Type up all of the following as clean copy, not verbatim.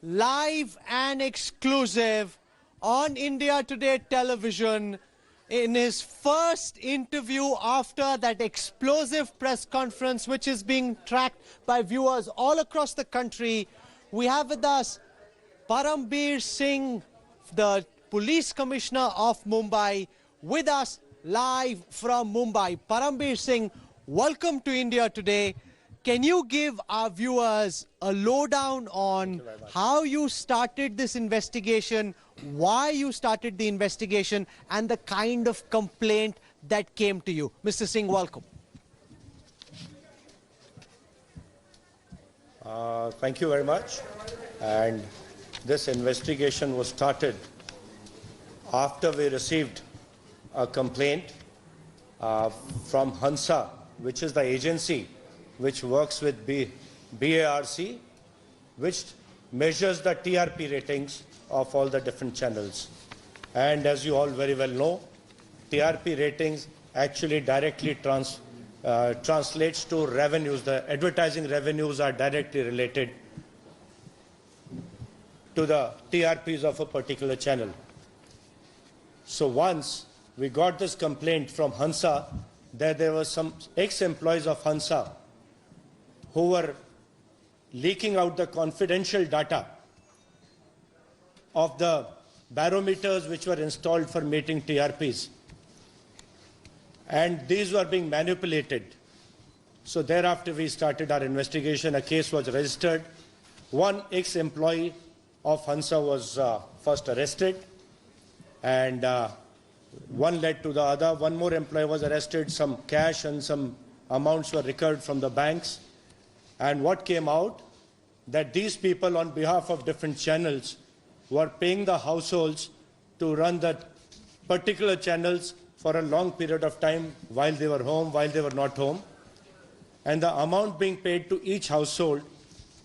live and exclusive on India Today television in his first interview after that explosive press conference which is being tracked by viewers all across the country. We have with us Parambir Singh, the Police Commissioner of Mumbai, with us live from Mumbai. Parambir Singh, welcome to India Today. Can you give our viewers a lowdown on how you started this investigation, why you started the investigation, and the kind of complaint that came to you? Mr. Singh, welcome. Thank you very much. And this investigation was started after we received a complaint from Hansa, which is the agency which works with BARC, which measures the TRP ratings of all the different channels. And as you all very well know, TRP ratings actually directly translates to revenues. The advertising revenues are directly related to the TRPs of a particular channel. So once we got this complaint from Hansa that there were some ex-employees of Hansa who were leaking out the confidential data of the barometers which were installed for meeting TRPs. And these were being manipulated. So thereafter we started our investigation. A case was registered. One ex-employee of Hansa was first arrested, and one led to the other. One more employee was arrested. Some cash and some amounts were recovered from the banks. And what came out, that these people on behalf of different channels were paying the households to run the particular channels for a long period of time while they were home, while they were not home. And the amount being paid to each household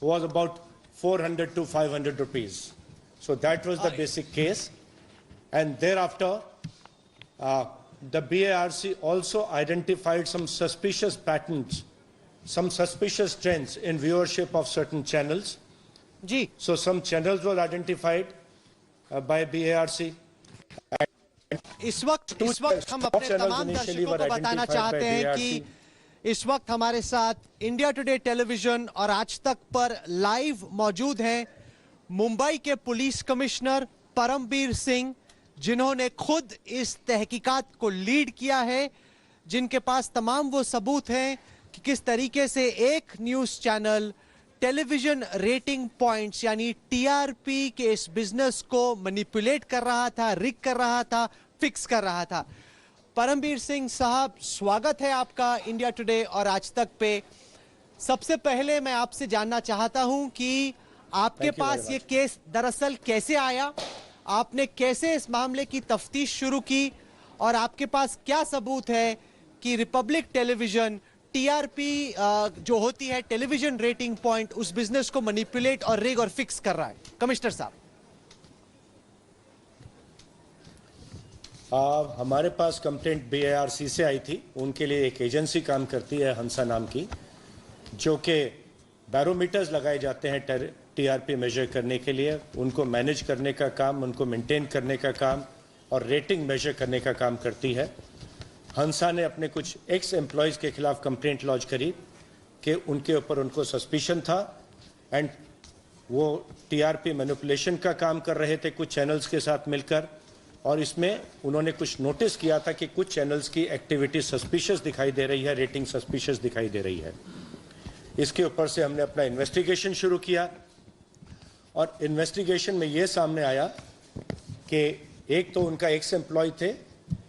was about 400 to 500 rupees. So that was the basic case. And thereafter, the BARC also identified some suspicious patterns, some suspicious trends in viewership of certain channels. So some channels were identified by BARC. इस वक्त हम अपने तमाम दर्शकों को बताना चाहते हैं कि इस वक्त हमारे साथ इंडिया टुडे टेलीविजन और आज तक पर लाइव मौजूद हैं मुंबई के पुलिस कमिश्नर परमबीर सिंह, जिन्होंने खुद इस तहकीकात को लीड किया है, जिनके पास तमाम वो सबूत हैं कि किस तरीके से एक news channel television rating points यानी टीआरपी के इस बिजनेस को मैनिपुलेट कर रहा था, रिग कर रहा था, फिक्स कर रहा था। परमबीर सिंह साहब, स्वागत है आपका इंडिया टुडे और आज तक पे। सबसे पहले मैं आपसे जानना चाहता हूं कि आपके पास ये केस दरअसल कैसे आया, आपने कैसे इस मामले की तफ्तीश शुरू की और आपके पास क्या सबूत है कि रिपब्लिक टेलीविजन टीआरपी जो होती है टेलीविजन रेटिंग पॉइंट, उस बिजनेस को मैनिपुलेट और रिग और फिक्स कर रहा है? कमिश्नर साहब, हमारे पास कंप्लेंट BARC से आई थी। उनके लिए एक एजेंसी काम करती है हंसा नाम की, जो कि बैरोमीटर्स लगाए जाते हैं TRP मेजर करने के लिए, उनको मैनेज करने का काम, उनको मेंटेन करने का काम और रेटिंग मेजर करने का काम करती है। हंसा ने अपने कुछ एक्स एम्प्लॉयज़ के खिलाफ कंप्लेंट लॉन्च करी कि उनके ऊपर उनको सस्पिशन था एंड वो TRP मैनिपुलेशन का काम कर रहे थे कुछ चैनल्स के साथ मिलकर, और इसमें उन्होंने कुछ नोटिस किया था कि कुछ चैनल्स की एक्टिविटी सस्पिशियस दिखाई दे रही है, रेटिंग सस्पिशियस दिखाई दे रही है। इसके ऊपर से हमने अपना इन्वेस्टिगेशन शुरू किया और इन्वेस्टिगेशन में ये सामने आया कि एक तो उनका एक्स एम्प्लॉय थे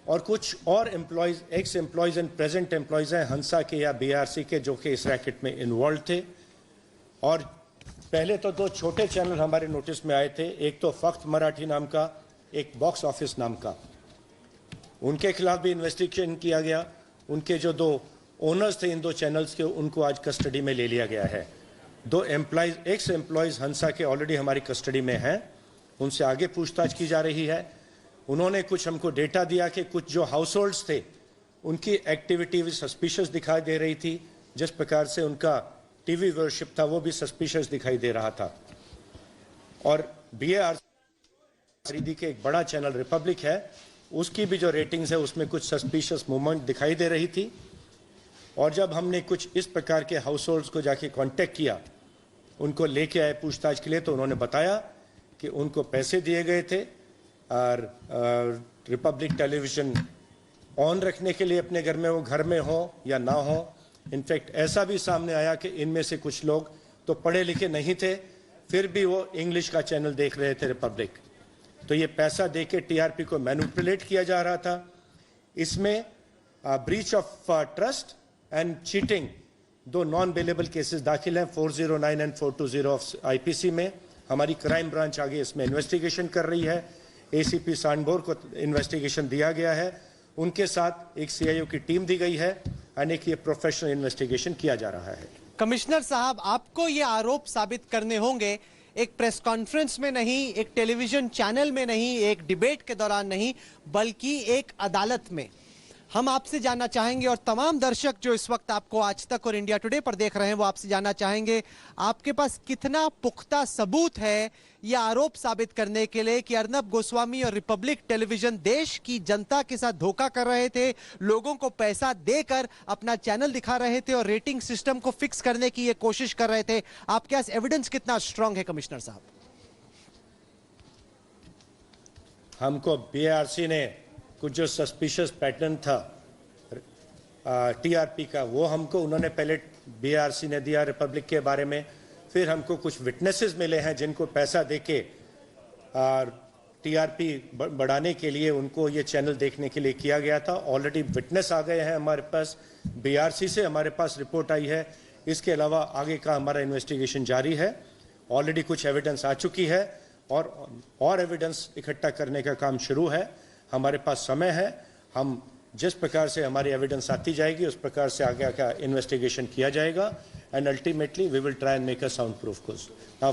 और कुछ और employees, x employees and present employees हैं हंसा के या BARC के, जो कि इस रैकेट में इन्वॉल्व थे। और पहले तो दो छोटे चैनल हमारे नोटिस में आए थे, एक तो फख्त मराठी नाम का, एक बॉक्स ऑफिस नाम का। उनके खिलाफ भी इन्वेस्टिगेशन किया गया। उनके जो दो ओनर्स थे इन दो चैनल्स के, उनको आज कस्टडी में ले लिया गया है। दो एम्प्लॉयज़, एक्स एम्प्लॉयज़ हंसा के ऑलरेडी हमारी कस्टडी में हैं, उनसे आगे पूछताछ की जा रही है। उन्होंने कुछ हमको डेटा दिया कि कुछ जो हाउस होल्ड्स थे उनकी एक्टिविटी भी सस्पिशियस दिखाई दे रही थी, जिस प्रकार से उनका टीवी व्यूअरशिप था वो भी सस्पिशियस दिखाई दे रहा था। और BARC खरीदी के एक बड़ा चैनल रिपब्लिक है, उसकी भी जो रेटिंग्स है उसमें कुछ सस्पिशियस मूवमेंट दिखाई दे रही थी। और जब हमने कुछ इस प्रकार के हाउस होल्ड्स को जाके कांटेक्ट किया, उनको लेके आए पूछताछ के लिए, तो उन्होंने बताया कि उनको पैसे दिए गए थे और रिपब्लिक टेलीविजन ऑन रखने के लिए अपने घर में, वो घर में हो या ना हो। इनफैक्ट ऐसा भी सामने आया कि इनमें से कुछ लोग तो पढ़े लिखे नहीं थे, फिर भी वो इंग्लिश का चैनल देख रहे थे रिपब्लिक। तो ये पैसा देके TRP को मैनिपुलेट किया जा रहा था। इसमें breach of trust and cheating दो नॉन बेलेबल केसेस दाखिल हैं 409 एंड 420 ऑफ IPC में। हमारी क्राइम ब्रांच आगे इसमें इन्वेस्टिगेशन कर रही है। ACP सांडभोर को इन्वेस्टिगेशन दिया गया है, उनके साथ एक CIO की टीम दी गई है और एक ये प्रोफेशनल इन्वेस्टिगेशन किया जा रहा है। कमिश्नर साहब, आपको ये आरोप साबित करने होंगे, एक प्रेस कॉन्फ्रेंस में नहीं, एक टेलीविजन चैनल में नहीं, एक डिबेट के दौरान नहीं, बल्कि एक अदालत में। हम आपसे जानना चाहेंगे और तमाम दर्शक जो इस वक्त आपको आज तक और इंडिया टुडे पर देख रहे हैं वो आपसे जानना चाहेंगे, आपके पास कितना पुख्ता सबूत है ये आरोप साबित करने के लिए कि अर्नब गोस्वामी और रिपब्लिक टेलीविजन देश की जनता के साथ धोखा कर रहे थे, लोगों को पैसा देकर अपना चैनल दिखा रहे थे और रेटिंग सिस्टम को फिक्स करने की ये कोशिश कर रहे थे? आपके पास एविडेंस कितना स्ट्रांग है कमिश्नर साहब? हमको BARC ने कुछ जो सस्पिशियस पैटर्न था TRP का, वो हमको उन्होंने पहले BARC ने दिया रिपब्लिक के बारे में। फिर हमको कुछ विटनेसेस मिले हैं जिनको पैसा देके TRP बढ़ाने के लिए उनको ये चैनल देखने के लिए किया गया था। ऑलरेडी विटनेस आ गए हैं हमारे पास, BRC से हमारे पास रिपोर्ट आई है। इसके अलावा आगे का हमारा इन्वेस्टिगेशन जारी है। ऑलरेडी कुछ एविडेंस आ चुकी है और एविडेंस इकट्ठा करने का काम शुरू है। हमारे पास समय है, हम जिस प्रकार से हमारी एविडेंस आती जाएगी उस प्रकार से आगे का इन्वेस्टिगेशन किया जाएगा and ultimately we will try and make a sound proof case,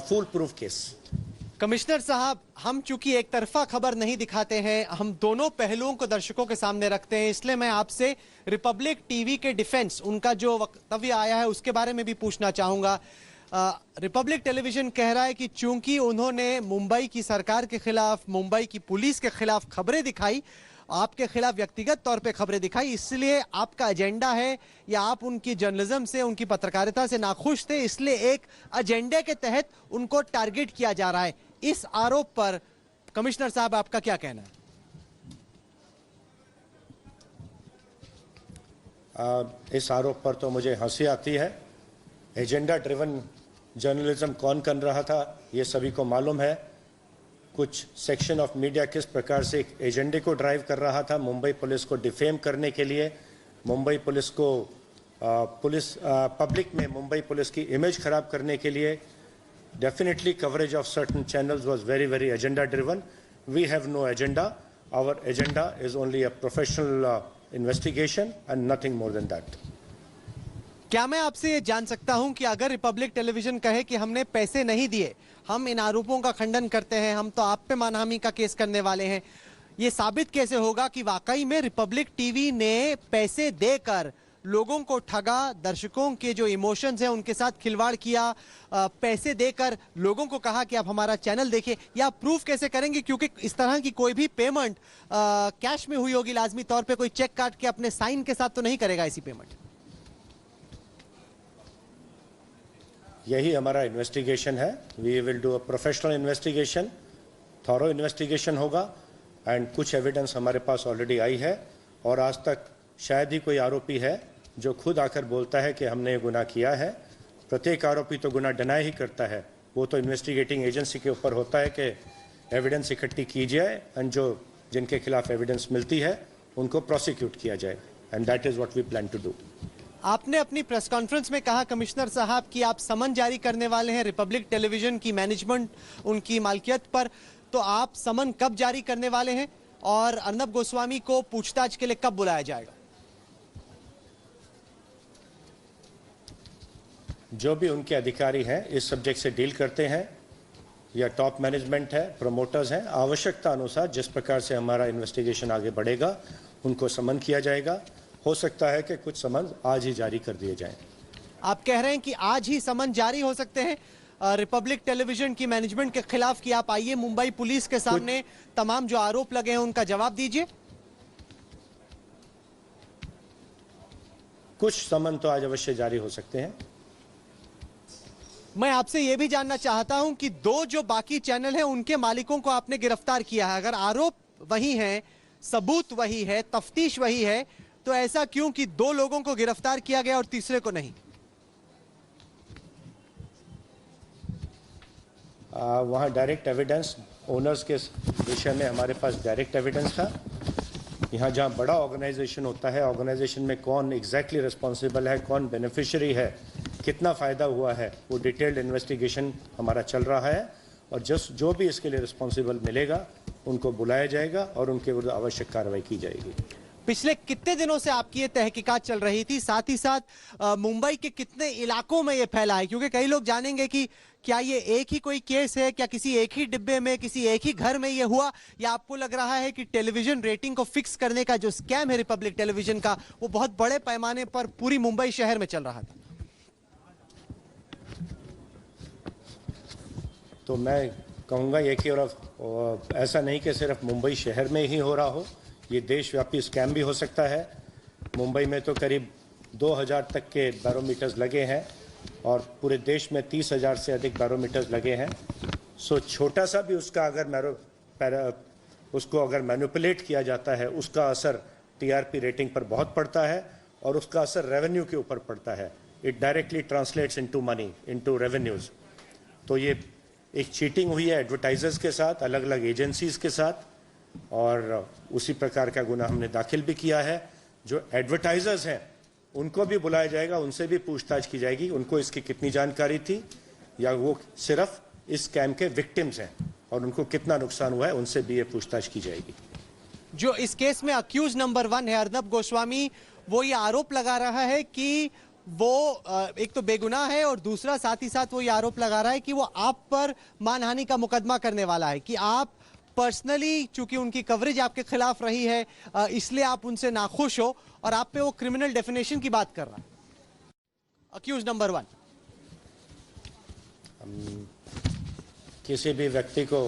full proof case. Commissioner साहब, हम चूंकि एक तरफा खबर नहीं दिखाते हैं, हम दोनों पहलुओं को दर्शकों के सामने रखते हैं, इसलिए मैं आपसे रिपब्लिक टीवी के डिफेंस, उनका जो वक्तव्य आया है उसके बारे में भी पूछना चाहूंगा। रिपब्लिक टेलीविजन कह रहा है कि चूंकि उन्होंने मुंबई की सरकार के खिलाफ, मुंबई की पुलिस के खिलाफ खबरें दिखाई, आपके खिलाफ व्यक्तिगत तौर पे खबरें दिखाई, इसलिए आपका एजेंडा है या आप उनकी जर्नलिज्म से, उनकी पत्रकारिता से नाखुश थे, इसलिए एक एजेंडे के तहत उनको टारगेट किया जा रहा है। इस आरोप पर कमिश्नर साहब आपका क्या कहना है? इस आरोप पर तो मुझे हंसी आती है। एजेंडा ड्रिवन जर्नलिज्म कौन कर रहा था ये सभी को मालूम है। कुछ सेक्शन ऑफ मीडिया किस प्रकार से एक एजेंडे को ड्राइव कर रहा था, मुंबई पुलिस को डिफेम करने के लिए, मुंबई पुलिस को पब्लिक में मुंबई पुलिस की इमेज खराब करने के लिए। Definitely coverage of certain channels was very very agenda driven. We have no agenda, our agenda is only a professional investigation and nothing more than that. क्या मैं आपसे ये जान सकता हूं कि अगर रिपब्लिक टेलीविजन कहे कि हमने पैसे नहीं दिए, हम इन आरोपों का खंडन करते हैं, हम तो आप पे मानहानि का केस करने वाले हैं, ये साबित कैसे होगा कि वाकई में रिपब्लिक टीवी ने पैसे देकर लोगों को ठगा, दर्शकों के जो इमोशंस हैं उनके साथ खिलवाड़ किया, पैसे देकर लोगों को कहा कि आप हमारा चैनल देखिए? या आप प्रूफ कैसे करेंगे, क्योंकि इस तरह की कोई भी पेमेंट कैश में हुई होगी लाजमी तौर पे, कोई चेक काट के अपने साइन के साथ तो नहीं करेगा ऐसी पेमेंट। यही हमारा इन्वेस्टिगेशन है। We will do a professional investigation, thorough investigation होगा एंड कुछ एविडेंस हमारे पास ऑलरेडी आई है। और आज तक शायद ही कोई आरोपी है जो खुद आकर बोलता है कि हमने ये गुनाह किया है। प्रत्येक आरोपी तो गुनाह डिनाई ही करता है, वो तो इन्वेस्टिगेटिंग एजेंसी के ऊपर होता है कि एविडेंस इकट्ठी की जाए एंड जो जिनके खिलाफ एविडेंस मिलती है उनको प्रोसिक्यूट किया जाए and that is what we plan to do. आपने अपनी प्रेस कॉन्फ्रेंस में कहा कमिश्नर साहब कि आप समन जारी करने वाले हैं रिपब्लिक टेलीविजन की मैनेजमेंट, उनकी मालकियत पर, तो आप समन कब जारी करने वाले हैं और अर्नब गोस्वामी को पूछताछ के लिए कब बुलाया जाएगा? जो भी उनके अधिकारी हैं इस सब्जेक्ट से डील करते हैं, या टॉप मैनेजमेंट है, प्रमोटर्स हैं, आवश्यकता अनुसार जिस प्रकार से हमारा इन्वेस्टिगेशन आगे बढ़ेगा उनको समन किया जाएगा। हो सकता है कि कुछ समन आज ही जारी कर दिए जाएं। आप कह रहे हैं कि आज ही समन जारी हो सकते हैं। रिपब्लिक टेलीविजन की मैनेजमेंट के खिलाफ कि आप आइए मुंबई पुलिस के सामने, तमाम जो आरोप लगे हैं उनका जवाब दीजिए? कुछ समन तो आज अवश्य जारी हो सकते हैं। मैं आपसे यह भी जानना चाहता हूं कि दो जो बाकी चैनल हैं उनके मालिकों को आपने गिरफ्तार किया है। अगर आरोप वही है, सबूत वही है, तफ्तीश वही है, तो ऐसा क्यों कि दो लोगों को गिरफ्तार किया गया और तीसरे को नहीं? वहाँ डायरेक्ट एविडेंस ओनर्स के विषय में हमारे पास डायरेक्ट एविडेंस था। यहाँ जहाँ बड़ा ऑर्गेनाइजेशन होता है, ऑर्गेनाइजेशन में कौन एग्जैक्टली रिस्पॉन्सिबल है, कौन बेनिफिशियरी है, कितना फ़ायदा हुआ है, वो डिटेल्ड इन्वेस्टिगेशन हमारा चल रहा है। और जो भी इसके लिए रिस्पॉन्सिबल मिलेगा उनको बुलाया जाएगा और उनके विरुद्ध आवश्यक कार्रवाई की जाएगी। पिछले कितने दिनों से आपकी ये तहकीकात चल रही थी? साथ ही साथ मुंबई के कितने इलाकों में ये फैला है? क्योंकि कई लोग जानेंगे कि क्या ये एक ही कोई केस है, क्या किसी एक ही डिब्बे में, किसी एक ही घर में ये हुआ, या आपको लग रहा है कि टेलीविजन रेटिंग को फिक्स करने का जो स्कैम है रिपब्लिक टेलीविजन का, वो बहुत बड़े पैमाने पर पूरी मुंबई शहर में चल रहा था? तो मैं कहूँगा ये कि और ऐसा नहीं कि सिर्फ मुंबई शहर में ही हो रहा हो, ये देशव्यापी स्कैम भी हो सकता है। मुंबई में तो करीब 2000 तक के बैरोमीटर्स लगे हैं और पूरे देश में 30,000 से अधिक बैरोमीटर्स लगे हैं। सो छोटा सा भी उसका उसको अगर मैनिपुलेट किया जाता है, उसका असर टीआरपी रेटिंग पर बहुत पड़ता है और उसका असर रेवेन्यू के ऊपर पड़ता है। It directly translates into money, into revenues. तो ये एक चीटिंग हुई है एडवर्टाइजर्स के साथ, अलग अलग एजेंसीज के साथ, और उसी प्रकार का गुनाह हमने दाखिल भी किया है। जो एडवर्टाइजर्स हैं उनको भी बुलाया जाएगा, उनसे भी पूछताछ की जाएगी, उनको इसकी कितनी जानकारी थी, या वो सिर्फ इस स्कैम के विक्टिम्स हैं और उनको कितना नुकसान हुआ है, उनसे भी ये पूछताछ की जाएगी। जो इस केस में अक्यूज नंबर 1 है अर्नब गोस्वामी, वो ये आरोप लगा रहा है कि वो एक तो बेगुनाह है और दूसरा साथ ही साथ वो ये आरोप लगा रहा है कि वो आप पर मानहानि का मुकदमा करने वाला है, कि आप पर्सनली, चूंकि उनकी कवरेज आपके खिलाफ रही है, इसलिए आप उनसे नाखुश हो और आप पे वो क्रिमिनल डेफिनेशन की बात कर रहा है। Accused number 1। किसी भी व्यक्ति को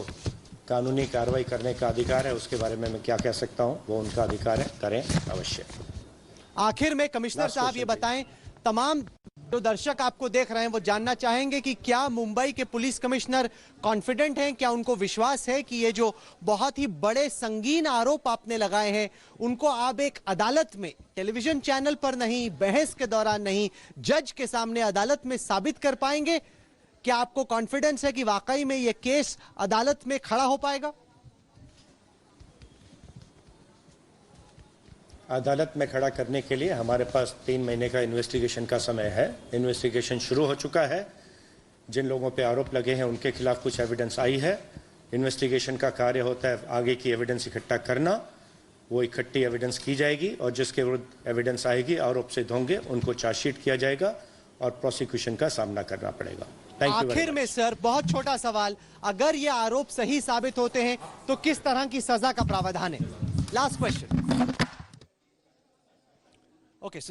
कानूनी कार्रवाई करने का अधिकार है, उसके बारे में मैं क्या कह सकता हूं, वो उनका अधिकार है, करें अवश्य। आखिर में कमिश्नर साहब ये बताएं, तमाम जो दर्शक आपको देख रहे हैं वो जानना चाहेंगे कि क्या मुंबई के पुलिस कमिश्नर कॉन्फिडेंट हैं, क्या उनको विश्वास है कि ये जो बहुत ही बड़े संगीन आरोप आपने लगाए हैं उनको आप एक अदालत में, टेलीविजन चैनल पर नहीं, बहस के दौरान नहीं, जज के सामने अदालत में साबित कर पाएंगे? क्या आपको कॉन्फिडेंस है कि वाकई में ये केस अदालत में खड़ा हो पाएगा? अदालत में खड़ा करने के लिए हमारे पास 3 महीने का इन्वेस्टिगेशन का समय है। इन्वेस्टिगेशन शुरू हो चुका है। जिन लोगों पे आरोप लगे हैं उनके खिलाफ कुछ एविडेंस आई है। इन्वेस्टिगेशन का कार्य होता है आगे की एविडेंस इकट्ठा करना, वो इकट्ठी एविडेंस की जाएगी और जिसके विरुद्ध एविडेंस आएगी, आरोप सिद्ध होंगे, उनको चार्जशीट किया जाएगा और प्रोसिक्यूशन का सामना करना पड़ेगा। आखिर में सर, बहुत छोटा सवाल, अगर ये आरोप सही साबित होते हैं तो किस तरह की सजा का प्रावधान है? Last question. Okay, so